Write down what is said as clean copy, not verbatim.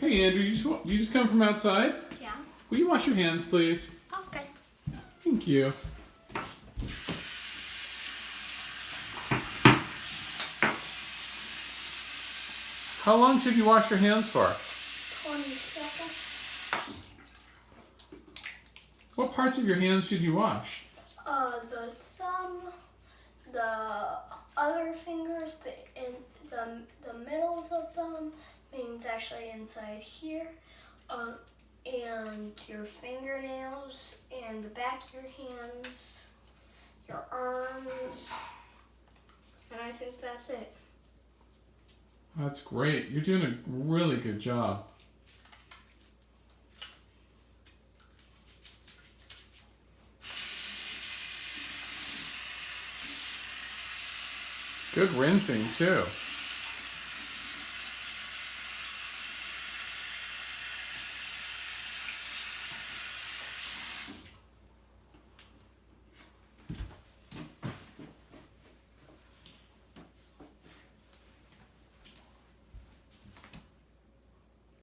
Hey Andrew, you just come from outside? Yeah. Will you wash your hands, please? Okay. Thank you. How long should you wash your hands for? 20 seconds. What parts of your hands should you wash? The thumb, the other fingers, the middles of them, means actually inside here, and your fingernails, and the back of your hands, your arms, and I think that's it. That's great. You're doing a really good job. Good rinsing too.